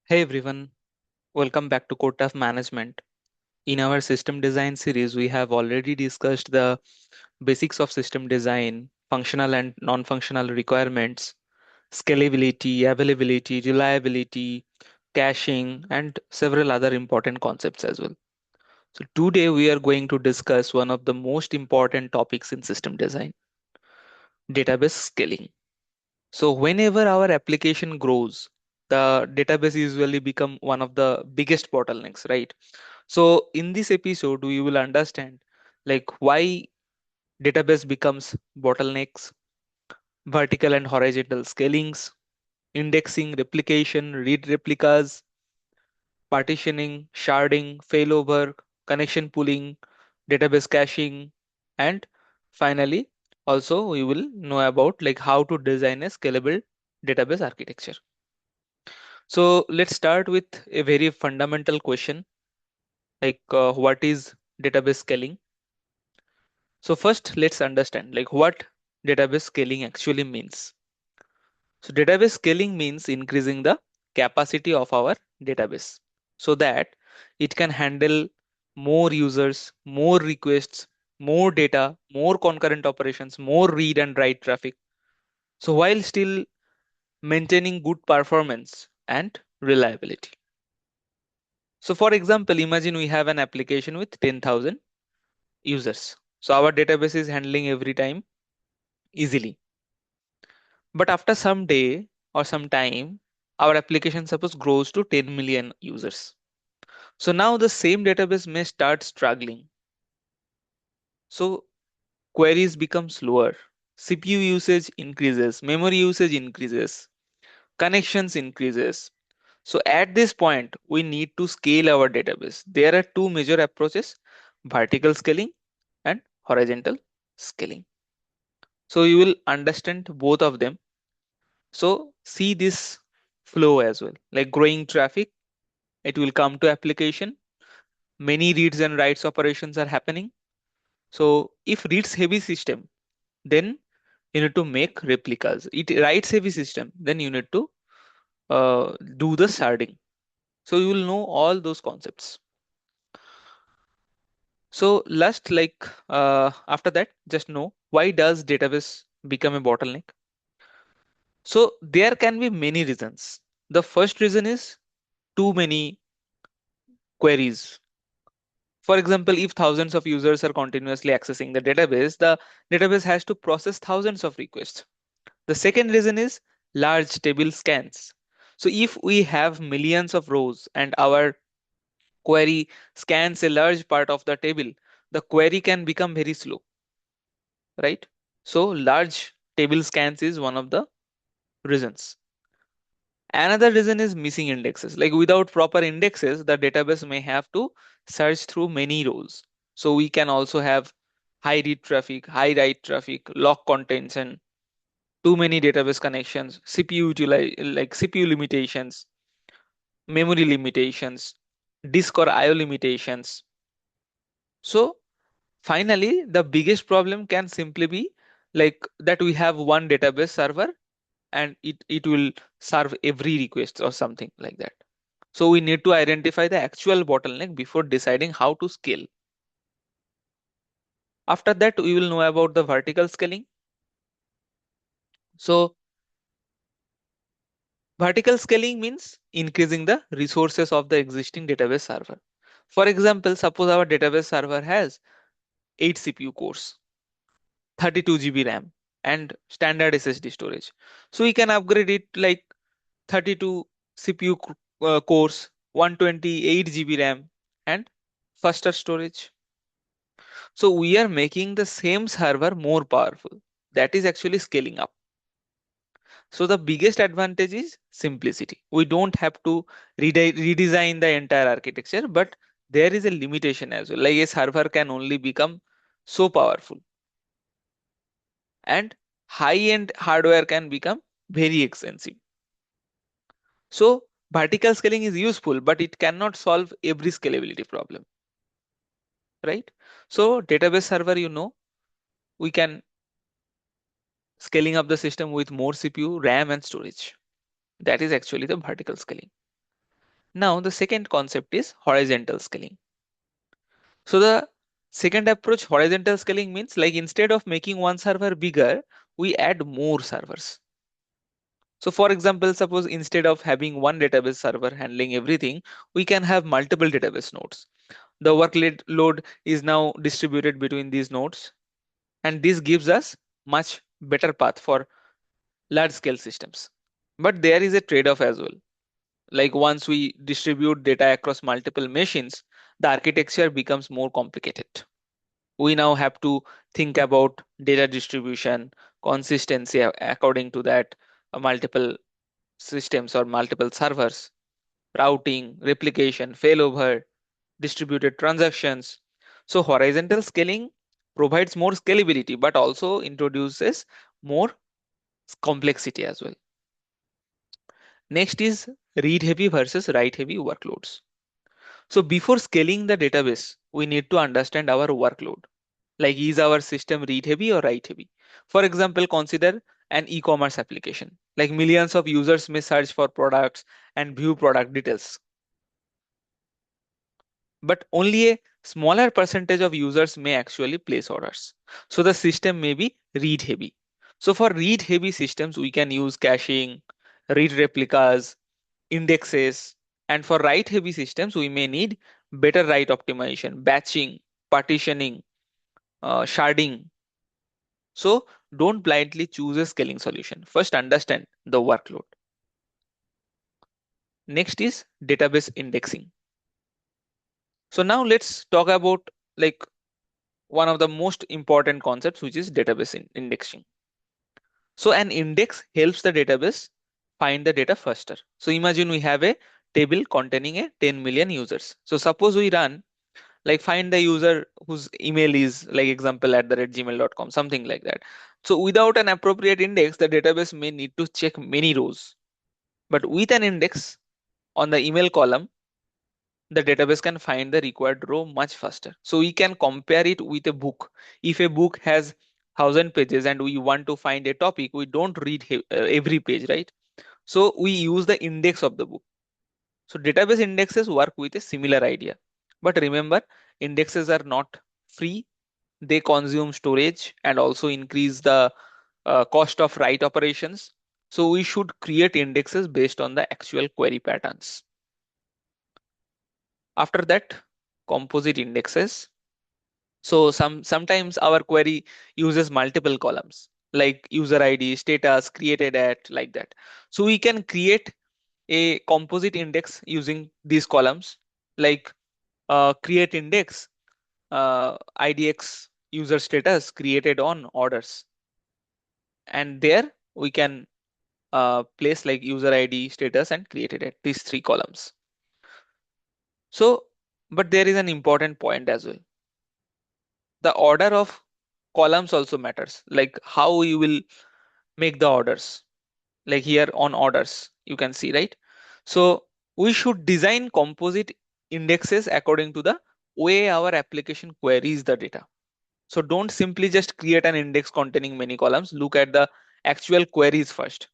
Hey everyone, welcome back to Code of Management. In our system design series, we have already discussed the basics of system design, functional and non-functional requirements, scalability, availability, reliability, caching, and several other important concepts as well. So today we are going to discuss one of the most important topics in system design, database scaling. So whenever our application grows, the database usually become one of the biggest bottlenecks, right? So in this episode, we will understand like why database becomes bottlenecks, vertical and horizontal scalings, indexing, replication, read replicas, partitioning, sharding, failover, connection pooling, database caching, and finally, also we will know about like how to design a scalable database architecture. So let's start with a very fundamental question like what is database scaling? So first let's understand like what database scaling actually means. So database scaling means increasing the capacity of our database so that it can handle more users, more requests, more data, more concurrent operations, more read and write traffic. So while still maintaining good performance and reliability. So for example, imagine we have an application with 10,000 users. So our database is handling every time easily. But after some day or some time, our application suppose grows to 10 million users. So now the same database may start struggling. So queries become slower. CPU usage increases, memory usage increases, connections increases. So at this point, we need to scale our database. There are two major approaches, vertical scaling and horizontal scaling. So you will understand both of them. So see this flow as well, like growing traffic, it will come to application. Many reads and writes operations are happening. So if reads heavy system, then you need to make replicas. It writes heavy system, then you need to do the sharding. So you will know all those concepts. So last, like after that, just know why does database become a bottleneck? So there can be many reasons. The first reason is too many queries. For example, if thousands of users are continuously accessing the database has to process thousands of requests. The second reason is large table scans. So if we have millions of rows and our query scans a large part of the table, the query can become very slow, right? So large table scans is one of the reasons. Another reason is missing indexes. Like without proper indexes, the database may have to search through many rows. So we can also have high read traffic, high write traffic, lock contents, and too many database connections, like CPU limitations, memory limitations, disk or IO limitations. So finally, the biggest problem can simply be like that we have one database server and it will serve every request or something like that. So we need to identify the actual bottleneck before deciding how to scale. After that, we will know about the vertical scaling. So vertical scaling means increasing the resources of the existing database server. For example, suppose our database server has 8 CPU cores, 32 GB RAM, and standard SSD storage. So we can upgrade it like 32 CPU cores, 128 GB RAM, and faster storage. So we are making the same server more powerful. That is actually scaling up. So the biggest advantage is simplicity. We don't have to redesign the entire architecture, but there is a limitation as well. Like a server can only become so powerful, and high-end hardware can become very expensive. So vertical scaling is useful, but it cannot solve every scalability problem, right? So database server, we can scaling up the system with more CPU, RAM, and storage. That is actually the vertical scaling. Now, the second concept is horizontal scaling. So the second approach, horizontal scaling, means like instead of making one server bigger, we add more servers. So for example, suppose instead of having one database server handling everything, we can have multiple database nodes. The workload load is now distributed between these nodes, and this gives us much better path for large scale systems. But there is a trade-off as well. Like once we distribute data across multiple machines, the architecture becomes more complicated. We now have to think about data distribution, consistency according to that, multiple systems or multiple servers, routing, replication, failover, distributed transactions. So horizontal scaling provides more scalability, but also introduces more complexity as well. Next is read heavy versus write heavy workloads. So before scaling the database, we need to understand our workload. Like, is our system read heavy or write heavy? For example, consider an e-commerce application. Like millions of users may search for products and view product details, but only a smaller percentage of users may actually place orders. So the system may be read heavy. So for read heavy systems, we can use caching, read replicas, indexes, and for write heavy systems, we may need better write optimization, batching, partitioning, sharding. So don't blindly choose a scaling solution. First, understand the workload. Next is database indexing. So now let's talk about like one of the most important concepts, which is database indexing. So an index helps the database find the data faster. So imagine we have a table containing a 10 million users. So suppose we run like find the user whose email is like example at the gmail.com, something like that. So without an appropriate index, the database may need to check many rows. But with an index on the email column, the database can find the required row much faster. So we can compare it with a book. If a book has 1,000 pages and we want to find a topic, we don't read every page, right? So we use the index of the book. So database indexes work with a similar idea. But remember, indexes are not free. They consume storage and also increase the cost of write operations. So we should create indexes based on the actual query patterns. After that, composite indexes. So sometimes our query uses multiple columns like user ID, status, created at, like that. So we can create a composite index using these columns, like create index, IDX user status created on orders. And there we can place like user ID, status, and created at these three columns. So, but there is an important point as well. The order of columns also matters, like how you will make the orders. Like here on orders, you can see, right? So we should design composite indexes according to the way our application queries the data. So don't simply just create an index containing many columns. Look at the actual queries first,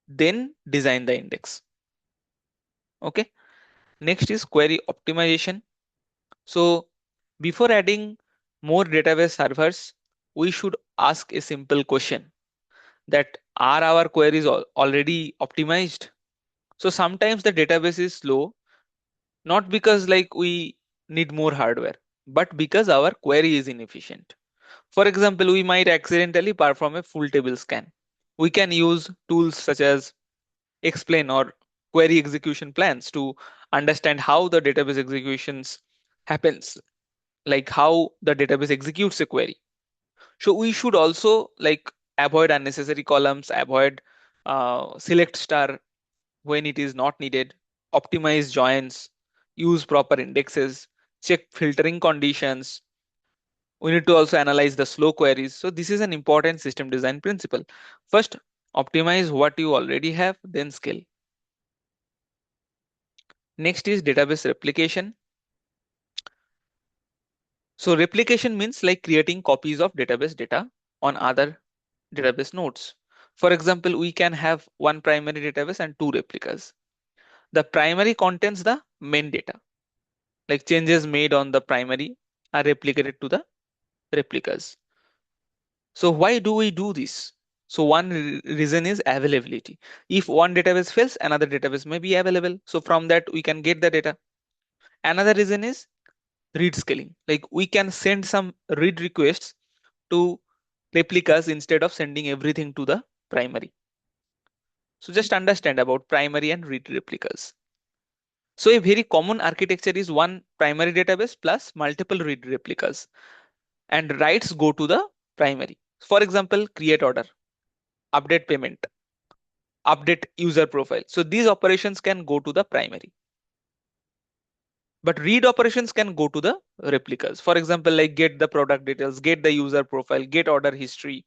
then design the index. Okay. Next is query optimization. So before adding more database servers, we should ask a simple question, that are our queries already optimized? So sometimes the database is slow, not because like we need more hardware, but because our query is inefficient. For example, we might accidentally perform a full table scan. We can use tools such as explain or query execution plans to understand how the database executions happens, like how the database executes a query. So we should also like avoid unnecessary columns, avoid select star when it is not needed, optimize joins, use proper indexes, check filtering conditions. We need to also analyze the slow queries. So this is an important system design principle. First, optimize what you already have, then scale. Next is database replication. So replication means like creating copies of database data on other database nodes. For example, we can have one primary database and two replicas. The primary contains the main data, like changes made on the primary are replicated to the replicas. So why do we do this? So one reason is availability. If one database fails, another database may be available. So from that we can get the data. Another reason is read scaling. Like we can send some read requests to replicas instead of sending everything to the primary. So just understand about primary and read replicas. So a very common architecture is one primary database plus multiple read replicas, and writes go to the primary. For example, create order, update payment, update user profile. So these operations can go to the primary, but read operations can go to the replicas. For example, like get the product details, get the user profile, get order history.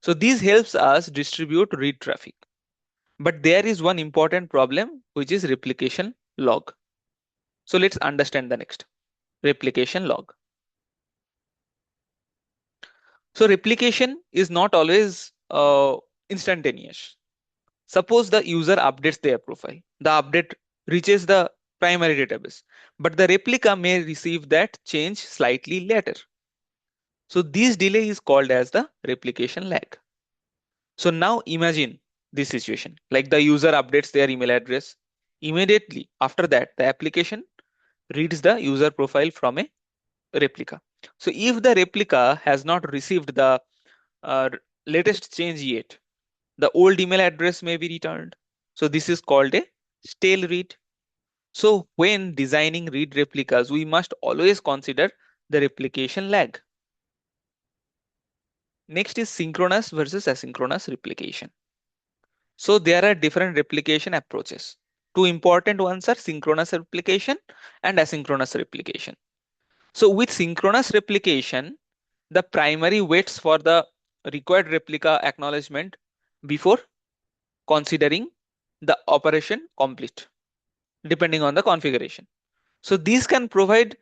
So this helps us distribute read traffic. But there is one important problem, which is replication log. So let's understand the next replication log. So replication is not always instantaneous. Suppose the user updates their profile. The update reaches the primary database, but the replica may receive that change slightly later. So this delay is called as the replication lag. So now imagine this situation, like the user updates their email address. Immediately after that, the application reads the user profile from a replica. So if the replica has not received the uh, latest change yet, the old email address may be returned. So this is called a stale read. So when designing read replicas, we must always consider the replication lag. Next is synchronous versus asynchronous replication. So there are different replication approaches. Two important ones are synchronous replication and asynchronous replication. So with synchronous replication, the primary waits for the required replica acknowledgement before considering the operation complete, depending on the configuration. So these can provide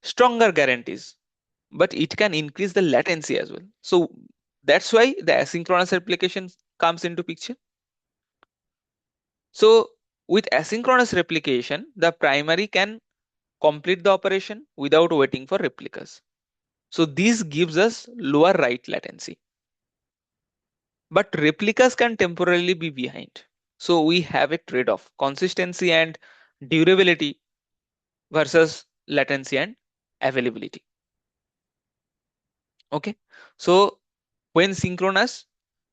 stronger guarantees, but it can increase the latency as well. So that's why the asynchronous replication comes into picture. So with asynchronous replication, the primary can complete the operation without waiting for replicas. So this gives us lower write latency. But replicas can temporarily be behind. So we have a trade-off, consistency and durability versus latency and availability. Okay. So when synchronous,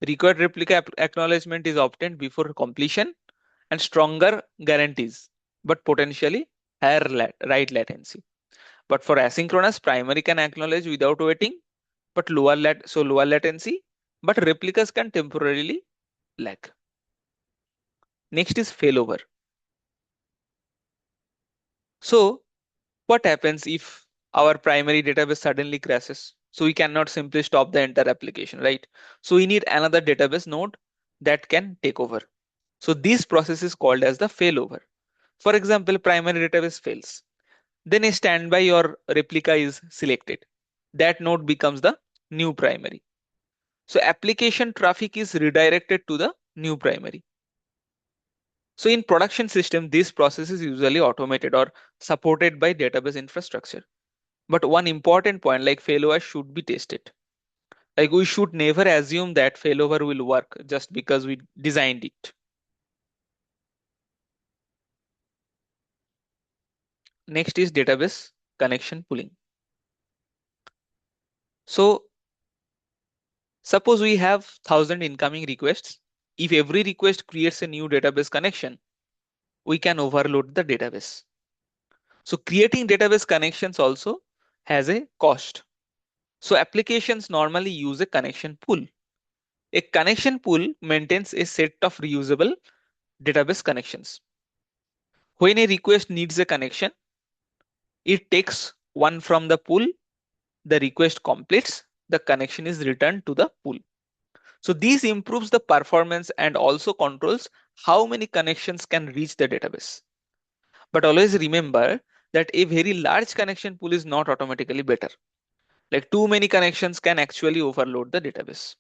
required replica acknowledgement is obtained before completion and stronger guarantees, but potentially higher write latency. But for asynchronous, primary can acknowledge without waiting, but lower latency, but replicas can temporarily lag. Next is failover. So what happens if our primary database suddenly crashes? So we cannot simply stop the entire application, right? So we need another database node that can take over. So this process is called as the failover. For example, primary database fails. Then a standby or replica is selected. That node becomes the new primary. So application traffic is redirected to the new primary. So in production system, this process is usually automated or supported by database infrastructure. But one important point, like failover should be tested. Like we should never assume that failover will work just because we designed it. Next is database connection pooling. So suppose we have 1,000 incoming requests. If every request creates a new database connection, we can overload the database. So creating database connections also has a cost. So applications normally use a connection pool. A connection pool maintains a set of reusable database connections. When a request needs a connection, it takes one from the pool, the request completes, the connection is returned to the pool. So this improves the performance and also controls how many connections can reach the database. But always remember that a very large connection pool is not automatically better. Like too many connections can actually overload the database.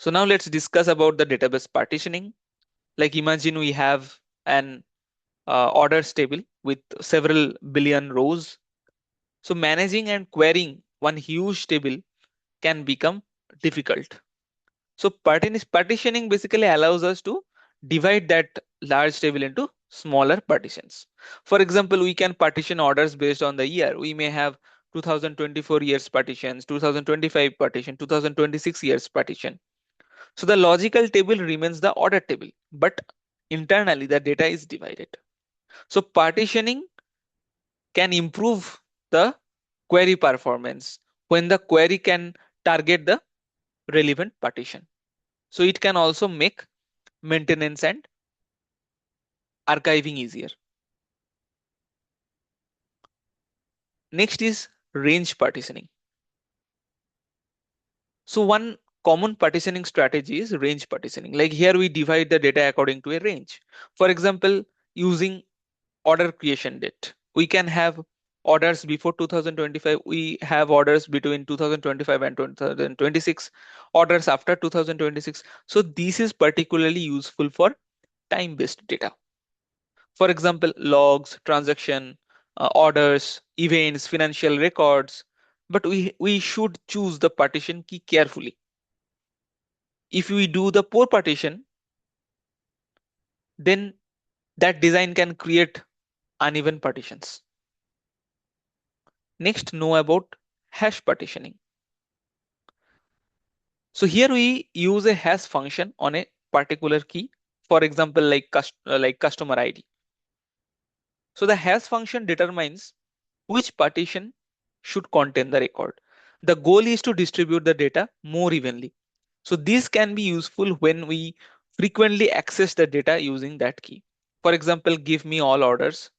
So now let's discuss about the database partitioning. Like imagine we have an orders table with several billion rows. So managing and querying one huge table can become difficult. So partitioning basically allows us to divide that large table into smaller partitions. For example, we can partition orders based on the year. We may have 2024 years partitions, 2025 partition, 2026 years partition. So the logical table remains the order table, but internally the data is divided. So partitioning can improve the query performance when the query can target the relevant partition. So it can also make maintenance and archiving easier. Next is range partitioning. So one common partitioning strategy is range partitioning. Like here we divide the data according to a range. For example, using order creation date, we can have orders before 2025, we have orders between 2025 and 2026, orders after 2026. So this is particularly useful for time based data. For example, logs, transaction, orders, events, financial records. But we should choose the partition key carefully. If we do the poor partition, then that design can create uneven partitions. Next, know about hash partitioning. So here we use a hash function on a particular key. For example, like customer ID. So the hash function determines which partition should contain the record. The goal is to distribute the data more evenly. So this can be useful when we frequently access the data using that key. For example, give me all orders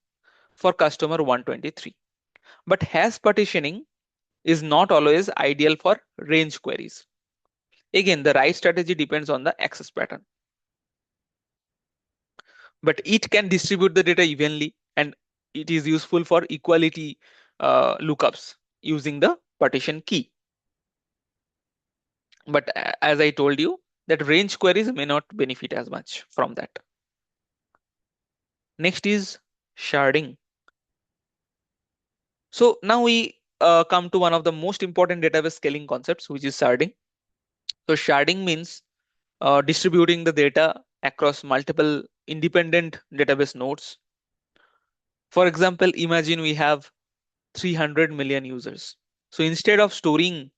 for customer 123. But hash partitioning is not always ideal for range queries. Again, the right strategy depends on the access pattern. But it can distribute the data evenly, and it is useful for equality lookups using the partition key. But as I told you, that range queries may not benefit as much from that. Next is sharding. So now we come to one of the most important database scaling concepts, which is sharding. So sharding means distributing the data across multiple independent database nodes. For example, imagine we have 300 million users. So instead of storing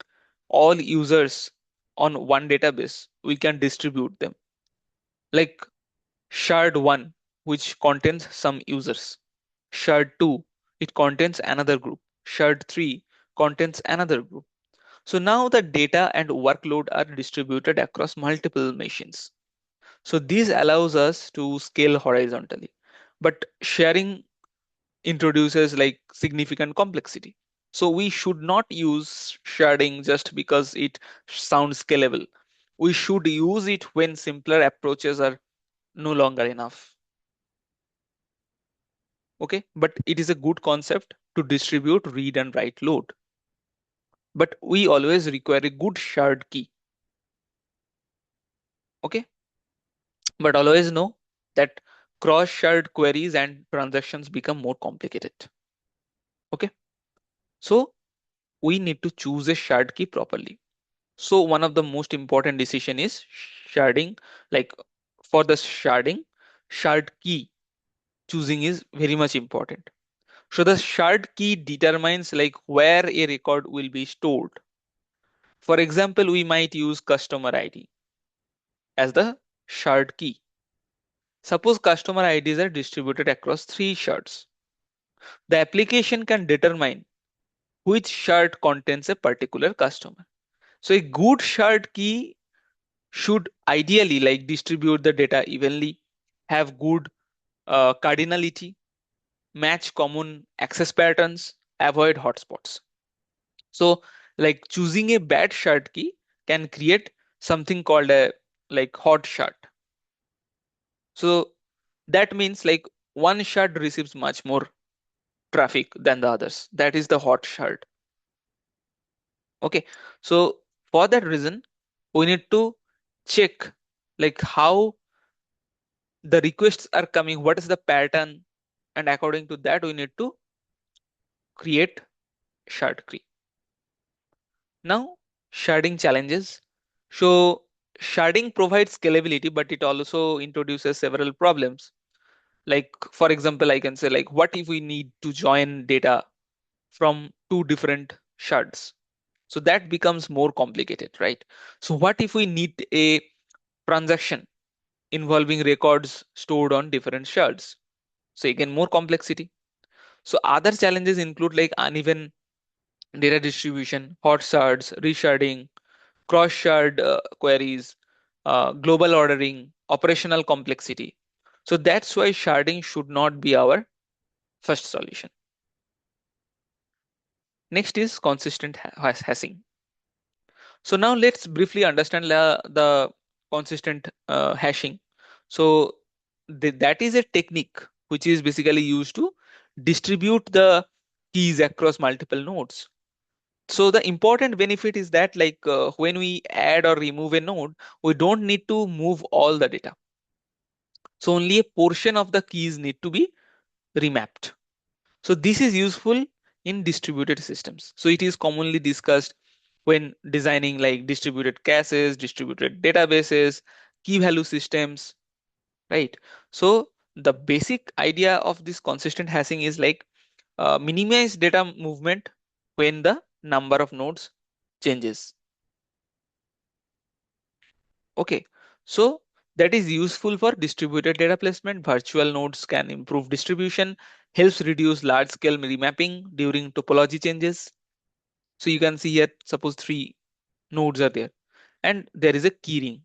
all users on one database, we can distribute them. Like shard 1, which contains some users. Shard 2, it contains another group. Shard 3 contains another group. So now the data and workload are distributed across multiple machines. So this allows us to scale horizontally. But sharing introduces like significant complexity. So we should not use sharding just because it sounds scalable. We should use it when simpler approaches are no longer enough. Okay, but it is a good concept to distribute read and write load. But we always require a good shard key. Okay, but always know that cross shard queries and transactions become more complicated. Okay, so we need to choose a shard key properly. So one of the most important decision is sharding. Like for the sharding, shard key choosing is very much important. So the shard key determines like where a record will be stored. For example, we might use customer ID as the shard key. Suppose customer IDs are distributed across three shards. The application can determine which shard contains a particular customer. So a good shard key should ideally like distribute the data evenly, have good cardinality, match common access patterns, avoid hotspots. So like choosing a bad shard key can create something called a like hot shard. So that means like one shard receives much more traffic than the others. That is the hot shard. Okay. So for that reason, we need to check like how the requests are coming, what is the pattern, and according to that we need to create shard tree. Now, sharding challenges. So, sharding provides scalability, but it also introduces several problems. Like, for example, I can say, like, what if we need to join data from two different shards? So that becomes more complicated, right? So what if we need a transaction involving records stored on different shards? So again, more complexity. So other challenges include like uneven data distribution, hot shards, resharding, cross shard queries, global ordering, operational complexity. So that's why sharding should not be our first solution. Next is consistent hashing. So now let's briefly understand the consistent hashing. So that is a technique which is basically used to distribute the keys across multiple nodes. So the important benefit is that like when we add or remove a node, we don't need to move all the data. So only a portion of the keys need to be remapped. So this is useful in distributed systems. So it is commonly discussed when designing like distributed caches, distributed databases, key value systems, right? So the basic idea of this consistent hashing is like minimize data movement when the number of nodes changes. Okay, so that is useful for distributed data placement. Virtual nodes can improve distribution, helps reduce large scale remapping during topology changes. So you can see here, suppose three nodes are there and there is a keyring.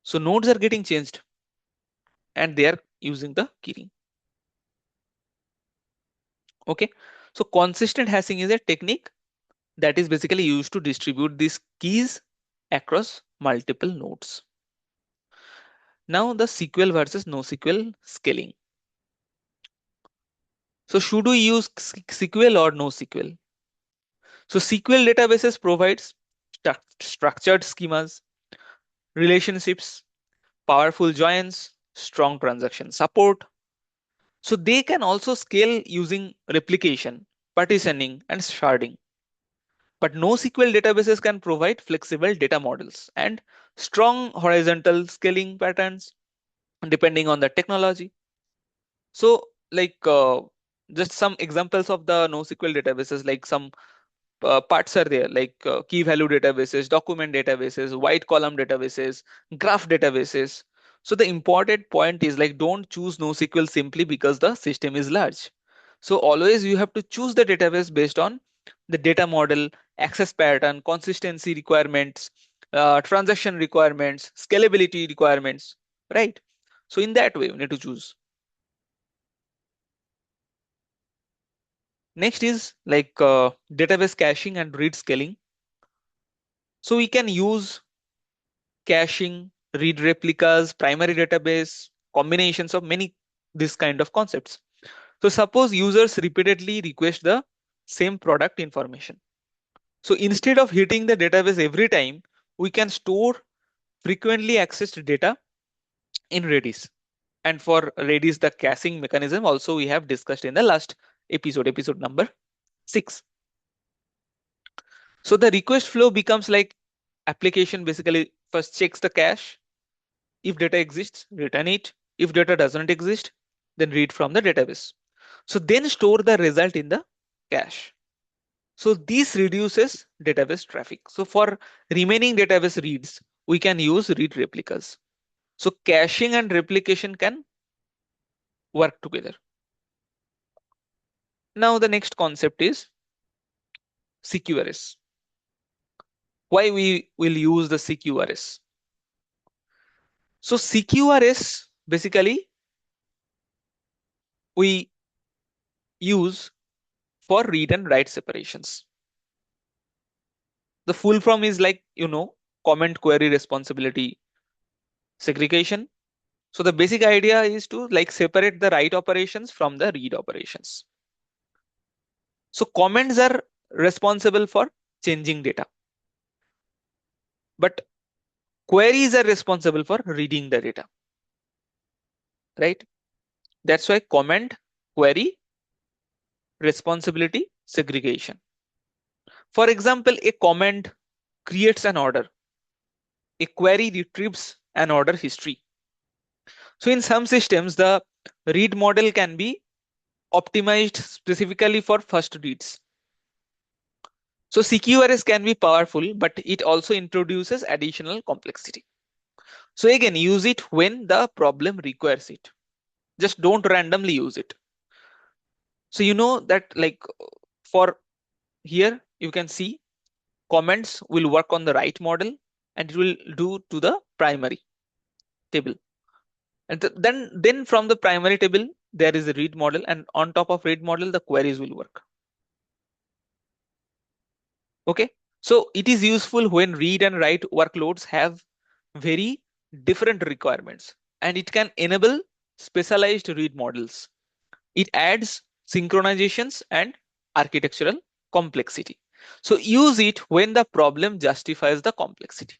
So nodes are getting changed and they are using the keyring. Okay. So consistent hashing is a technique that is basically used to distribute these keys across multiple nodes. Now the SQL versus NoSQL scaling. So should we use SQL or NoSQL? So SQL databases provides structured schemas, relationships, powerful joins, strong transaction support. So they can also scale using replication, partitioning, and sharding. But NoSQL databases can provide flexible data models and strong horizontal scaling patterns depending on the technology. So, like just some examples of the NoSQL databases, like some parts are there, like key value databases, document databases, white column databases, graph databases. So the important point is like don't choose NoSQL simply because the system is large. So always you have to choose the database based on the data model, access pattern, consistency requirements, transaction requirements, scalability requirements, right? So in that way, we need to choose. Next is like database caching and read scaling. So we can use caching, read replicas, primary database, combinations of many this kind of concepts. So suppose users repeatedly request the same product information. So instead of hitting the database every time, we can store frequently accessed data in Redis. And for Redis, the caching mechanism also we have discussed in the last episode, episode number 6. So the request flow becomes like application basically first checks the cache. If data exists, return it. If data doesn't exist, then read from the database. So then store the result in the cache. So this reduces database traffic. So for remaining database reads, we can use read replicas. So caching and replication can work together. Now the next concept is CQRS. Why we will use the CQRS? So CQRS basically we use for read and write separations. The full form is like, comment query responsibility segregation. So the basic idea is to like separate the write operations from the read operations. So comments are responsible for changing data, but Queries are responsible for reading the data, right? That's why comment, query, responsibility, segregation. For example, a comment creates an order. A query retrieves an order history. So in some systems, the read model can be optimized specifically for first reads. So CQRS can be powerful, but it also introduces additional complexity. So again, use it when the problem requires it. Just don't randomly use it. So you know that like for here, you can see comments will work on the right model and it will do to the primary table. And then from the primary table, there is a read model, and on top of read model, the queries will work. Okay. So it is useful when read and write workloads have very different requirements, and it can enable specialized read models. It adds synchronizations and architectural complexity. So use it when the problem justifies the complexity.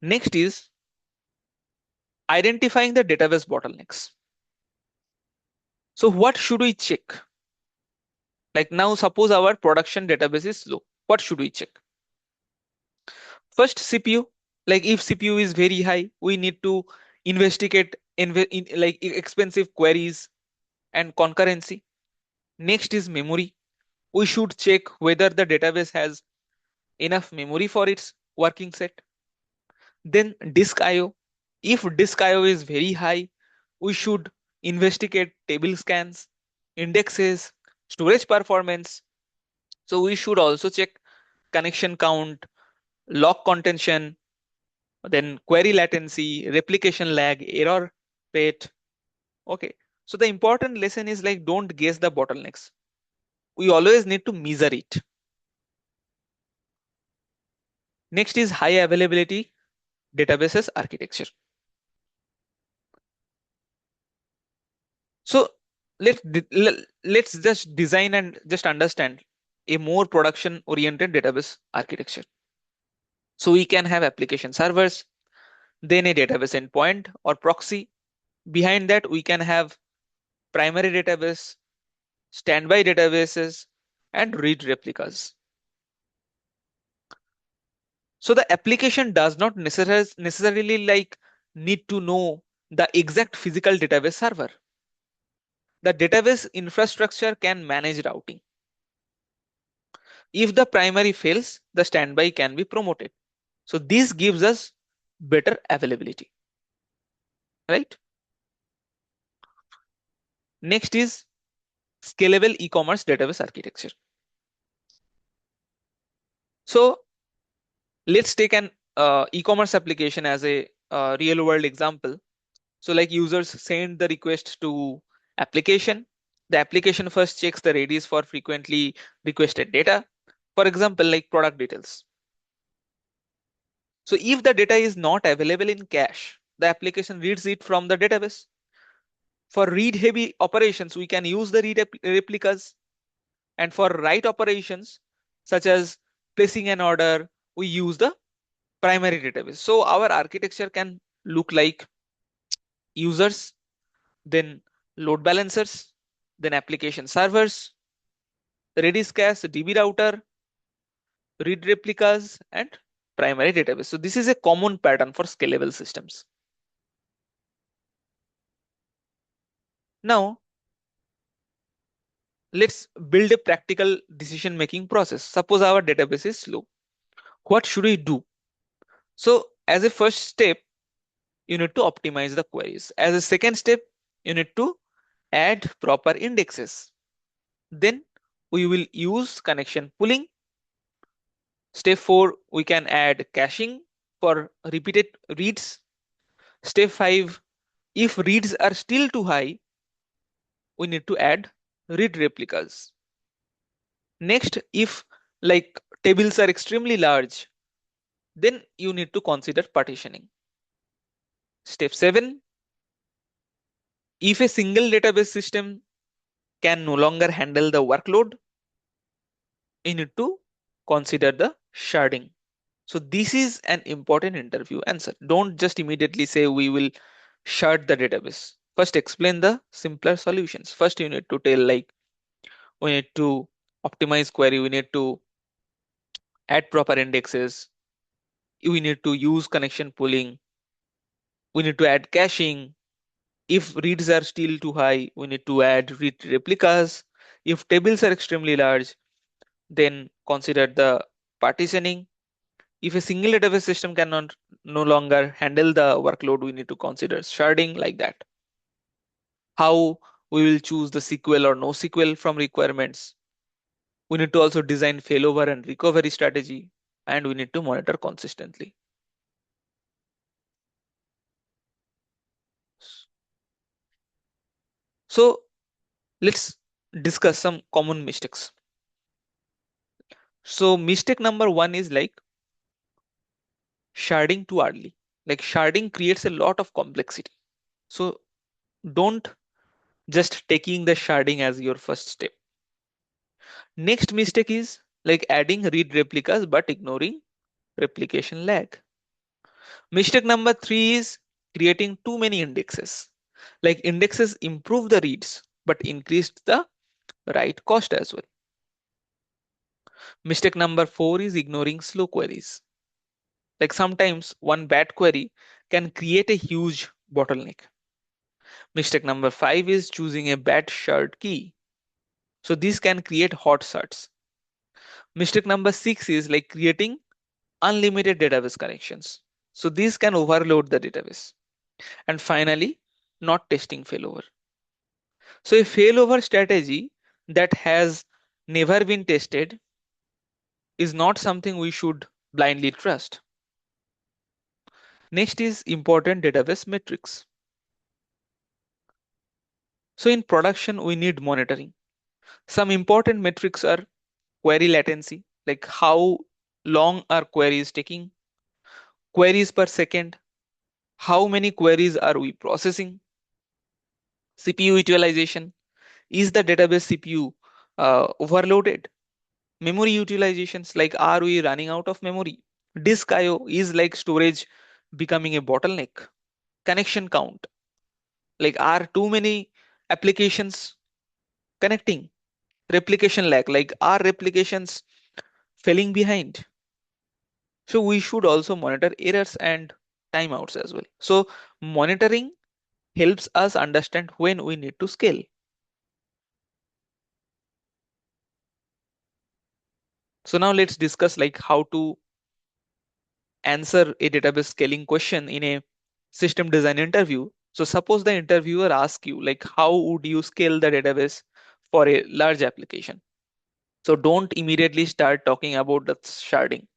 Next is identifying the database bottlenecks. So what should we check? Like now, suppose our production database is slow. What should we check? First, CPU. Like if CPU is very high, we need to investigate like expensive queries and concurrency. Next is memory. We should check whether the database has enough memory for its working set. Then disk IO. If disk IO is very high, we should investigate table scans, indexes, storage performance. So we should also check connection count, lock contention, then query latency, replication lag, error rate. Okay. So the important lesson is like don't guess the bottlenecks. We always need to measure it. Next is high availability databases architecture. So let's just design and just understand a more production oriented database architecture. So we can have application servers, then a database endpoint or proxy. Behind that, we can have primary database, standby databases, and read replicas. So the application does not necessarily like need to know the exact physical database server. The database infrastructure can manage routing. If the primary fails, the standby can be promoted. So this gives us better availability, right? Next is scalable e-commerce database architecture. So let's take an e-commerce application as a real world example. So like users send the request to application. The application first checks the Redis for frequently requested data. For example, like product details. So if the data is not available in cache, the application reads it from the database. For read heavy operations, we can use the read replicas. And for write operations, such as placing an order, we use the primary database. So our architecture can look like users, then load balancers, then application servers, Redis cache, DB router, read replicas, and primary database. So this is a common pattern for scalable systems. Now, let's build a practical decision making process. Suppose our database is slow. What should we do? So as a first step, you need to optimize the queries. As a second step, you need to add proper indexes. Then we will use connection pooling. Step 4, we can add caching for repeated reads. Step 5, if reads are still too high, we need to add read replicas. Next, if like tables are extremely large, then you need to consider partitioning. Step 7, if a single database system can no longer handle the workload, you need to consider the sharding. So this is an important interview answer. Don't just immediately say we will shard the database. First explain the simpler solutions. First you need to tell like we need to optimize query, we need to add proper indexes, we need to use connection pooling, we need to add caching. If reads are still too high, we need to add read replicas. If tables are extremely large, then consider the partitioning. If a single database system cannot no longer handle the workload, we need to consider sharding like that. How we will choose the SQL or no SQL from requirements. We need to also design failover and recovery strategy, and we need to monitor consistently. So let's discuss some common mistakes. So mistake number one is like sharding too early. Like sharding creates a lot of complexity. So don't just taking the sharding as your first step. Next mistake is like adding read replicas but ignoring replication lag. Mistake number three is creating too many indexes. Like indexes improve the reads but increase the write cost as well. Mistake number four is ignoring slow queries. Like sometimes one bad query can create a huge bottleneck. Mistake number five is choosing a bad shard key. So this can create hot shards. Mistake number six is like creating unlimited database connections. So these can overload the database. And finally, not testing failover. So a failover strategy that has never been tested is not something we should blindly trust. Next is important database metrics. So in production, we need monitoring. Some important metrics are query latency, like how long are queries taking, queries per second, how many queries are we processing, CPU utilization, is the database CPU overloaded, memory utilizations, like are we running out of memory, disk IO is like storage becoming a bottleneck, connection count, like are too many applications connecting, replication lag, like are replications falling behind. So we should also monitor errors and timeouts as well. So monitoring helps us understand when we need to scale. So now let's discuss like how to answer a database scaling question in a system design interview. So suppose the interviewer asks you like how would you scale the database for a large application? So don't immediately start talking about the sharding.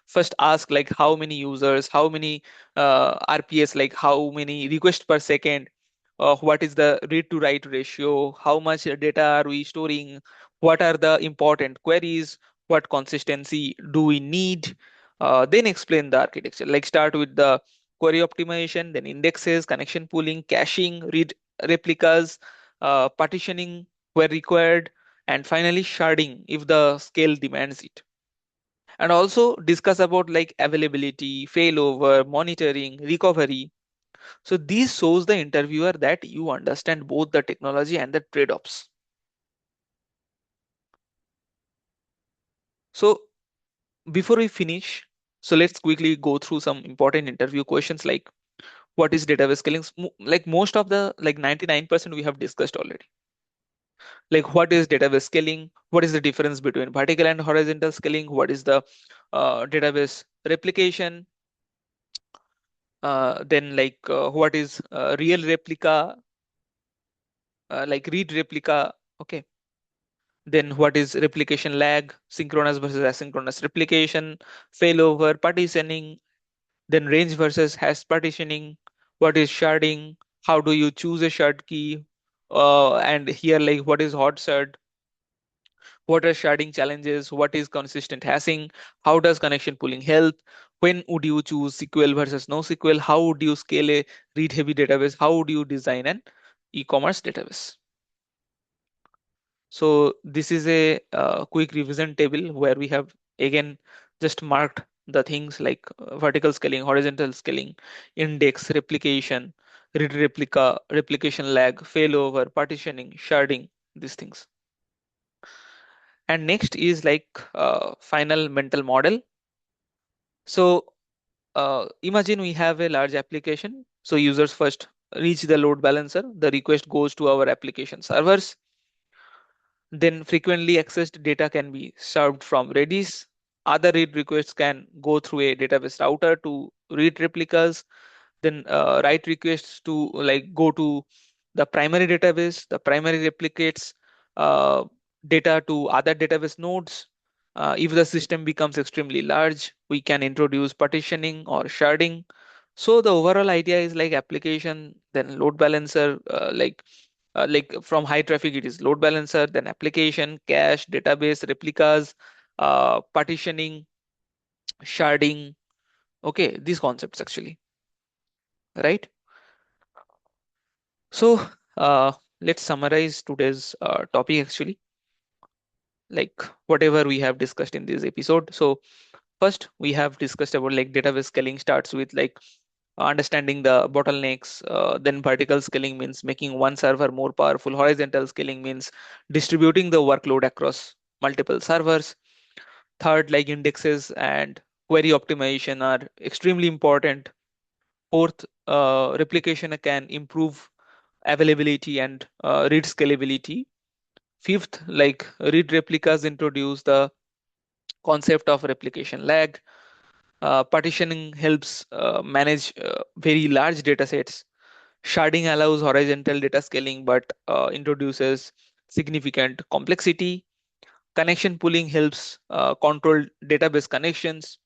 First ask like how many users, how many RPS, like how many requests per second, what is the read to write ratio, how much data are we storing, what are the important queries, what consistency do we need. Then explain the architecture, like start with the query optimization, then indexes, connection pooling, caching, read replicas, partitioning where required, and finally sharding if the scale demands it. And also discuss about like availability, failover, monitoring, recovery. So this shows the interviewer that you understand both the technology and the trade-offs. So before we finish, so let's quickly go through some important interview questions like what is database scaling? Like most of the like 99% we have discussed already. Like what is database scaling? What is the difference between vertical and horizontal scaling? What is the database replication? Then like what is real replica, like read replica, okay. Then what is replication lag, synchronous versus asynchronous replication, failover, partitioning, then range versus hash partitioning, what is sharding, how do you choose a shard key, and here like what is hot shard, what are sharding challenges, what is consistent hashing, how does connection pooling help, when would you choose SQL versus no SQL, how would you scale a read heavy database, how would you design an e-commerce database. So this is a quick revision table where we have again just marked the things like vertical scaling, horizontal scaling, index, replication, replication lag, failover, partitioning, sharding, these things. And next is like final mental model. So imagine we have a large application. So users first reach the load balancer. The request goes to our application servers. Then frequently accessed data can be served from Redis. Other read requests can go through a database router to read replicas. Then write requests to like go to the primary database. The primary replicates uh, data to other database nodes. If the system becomes extremely large, we can introduce partitioning or sharding. So the overall idea is like application, then load balancer, like from high traffic it is load balancer, then application, cache, database, replicas, partitioning, sharding. Okay, these concepts actually, right? So let's summarize today's topic actually, like whatever we have discussed in this episode. So first we have discussed about like database scaling starts with like understanding the bottlenecks. Then vertical scaling means making one server more powerful. Horizontal scaling means distributing the workload across multiple servers. Third, like indexes and query optimization are extremely important. Fourth, replication can improve availability and read scalability. Fifth, like read replicas introduce the concept of replication lag. Partitioning helps manage very large data sets. Sharding allows horizontal data scaling but introduces significant complexity. Connection pooling helps control database connections.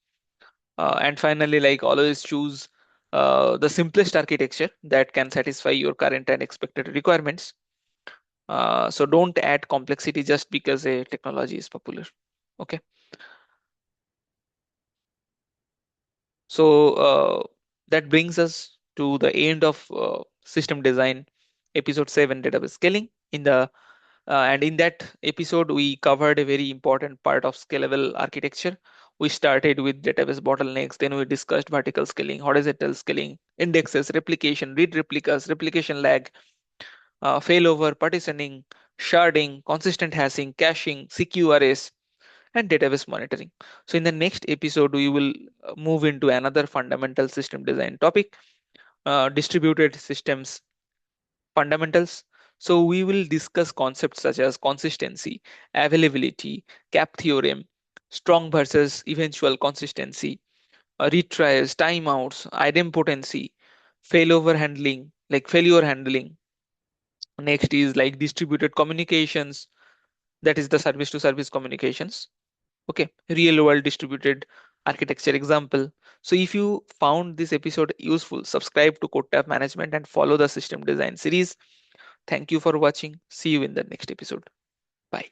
And finally, like always choose the simplest architecture that can satisfy your current and expected requirements. So don't add complexity just because a technology is popular. Okay. So that brings us to the end of system design episode 7, database scaling. And in that episode we covered a very important part of scalable architecture. We started with database bottlenecks, then we discussed vertical scaling, horizontal scaling, indexes, replication, read replicas, replication lag, failover, partitioning, sharding, consistent hashing, caching, CQRS, and database monitoring. So in the next episode, we will move into another fundamental system design topic, distributed systems fundamentals. So we will discuss concepts such as consistency, availability, cap theorem, strong versus eventual consistency, retries, timeouts, idempotency, failover handling, like failure handling. Next is like distributed communications, that is the service to service communications. Okay, real world distributed architecture example. So if you found this episode useful, subscribe to CodeTab Management and follow the system design series. Thank you for watching. See you in the next episode. Bye.